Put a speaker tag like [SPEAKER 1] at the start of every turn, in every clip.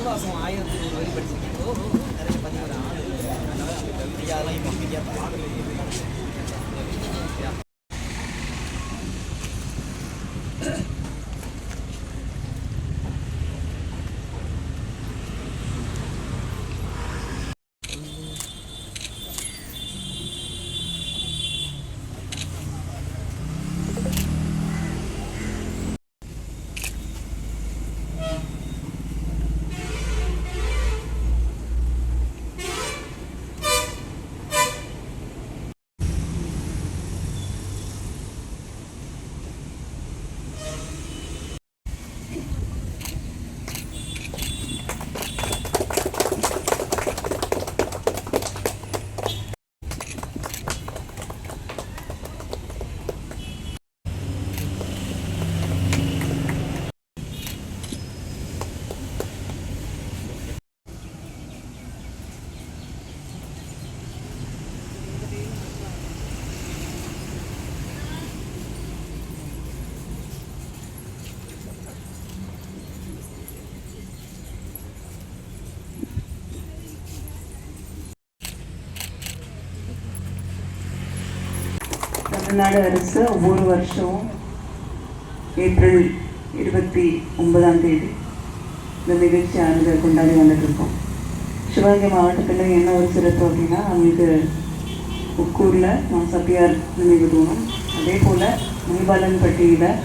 [SPEAKER 1] திருவாசம் 1100 வரி படிச்சிருக்கேன். நிறைய பதிவு ஆள் அதனால அந்த கவிதையாலாம் இப்போ அமைதியாக பாடல்
[SPEAKER 2] தமிழ்நாடு அரசு ஒவ்வொரு வருஷமும் ஏப்ரல் 29 இந்த நிகழ்ச்சியானது கொண்டாடி வந்துட்டுருக்கோம். சிவகங்கை மாவட்டத்தில் என்ன ஒரு சிறப்பு அப்படின்னா, அவங்களுக்கு உக்கூரில் சத்தியார் நினைவு தூணும், அதே போல் மணிபாலன்பட்டியில்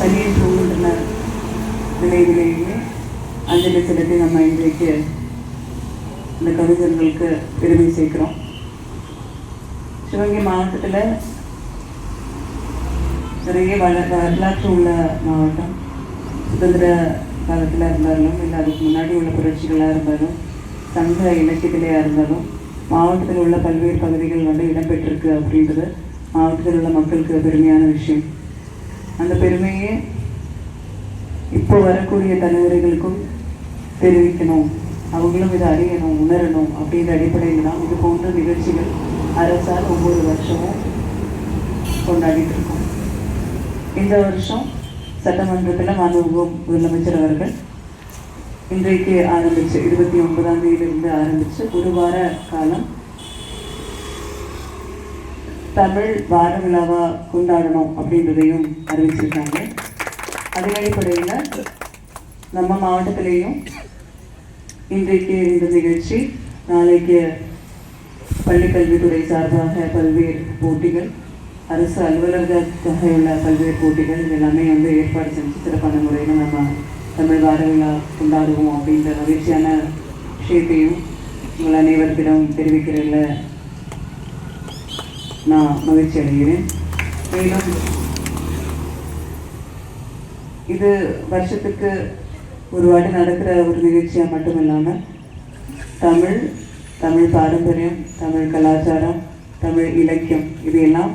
[SPEAKER 2] தனியின் தூங்குகின்றனர் நினைவிலேயே அஞ்சலி செலுத்தி நம்ம இன்றைக்கு இந்த கவிஞர்களுக்கு பெருமை சேர்க்கிறோம். சிவகங்கை மாவட்டத்தில் நிறைய வரலாற்று உள்ள மாவட்டம். சுதந்திர காலத்தில் இருந்தாலும் இல்லை அதுக்கு முன்னாடி உள்ள புரட்சிகளாக இருந்தாலும் சங்க இலக்கியத்திலேயே இருந்தாலும் மாவட்டத்தில் உள்ள பல்வேறு பகுதிகள் இடம்பெற்றிருக்கு அப்படின்றது மாவட்டத்தில் உள்ள மக்களுக்கு பெருமையான விஷயம். அந்த பெருமையை இப்போ வரக்கூடிய தலைமுறைகளுக்கும் தெரிவிக்கணும், அவங்களும் இதை அறியணும், உணரணும் அப்படின்ற அடிப்படையில் தான் இது போன்ற நிகழ்ச்சிகள் அரசால் ஒவ்வொரு வருஷமும் கொண்டாடிட்டு இருக்கோம். இந்த வருஷம் சட்டமன்றத்தில் மாண்புமிகு முதலமைச்சர் அவர்கள் இன்றைக்கு ஆரம்பிச்சு 29ஆம் தேதியிலிருந்து ஆரம்பித்து ஒரு வார காலம் தமிழ் வார விழாவாக கொண்டாடணும் அப்படின்றதையும் அறிவிச்சிருக்காங்க. அதன் அடிப்படையில் நம்ம மாவட்டத்திலேயும் இன்றைக்கு இந்த நிகழ்ச்சி, நாளைக்கு பள்ளிக்கல்வித்துறை சார்பாக பல்வேறு போட்டிகள், அரசு அலுவலர்களுக்காக உள்ள பல்வேறு போட்டிகள், இது எல்லாமே ஏற்பாடு செஞ்சு சிறப்பான முறையில் நம்ம தமிழ் வார விழா கொண்டாடுவோம் அப்படின்ற மகிழ்ச்சியான விஷயத்தையும் உங்கள் அனைவருக்கிடம் தெரிவிக்கிறதில்ல நான் மகிழ்ச்சி அடைகிறேன். மேலும் இது வருஷத்துக்கு ஒரு வாட்டி நடக்கிற ஒரு நிகழ்ச்சியாக மட்டும் இல்லாமல் தமிழ் பாரம்பரியம், தமிழ் கலாச்சாரம், தமிழ் இலக்கியம் இதையெல்லாம்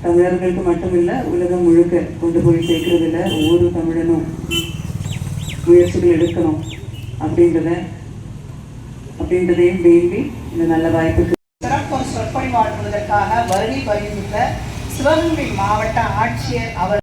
[SPEAKER 2] தமிழர்களுக்கு மட்டுமில்லை உலகம் முழுக்க கொண்டு போய் சேர்க்கறதில்ல ஒவ்வொரு தமிழனும் முயற்சிகள் எடுக்கணும் அப்படின்றதையும் வேண்டி இந்த நல்ல வாய்ப்புக்கு
[SPEAKER 3] சிறப்பு சொற்பொழிவாற்றுவதற்காக வருகை புரிந்துள்ள சிவகங்கை மாவட்ட ஆட்சியர் அவர்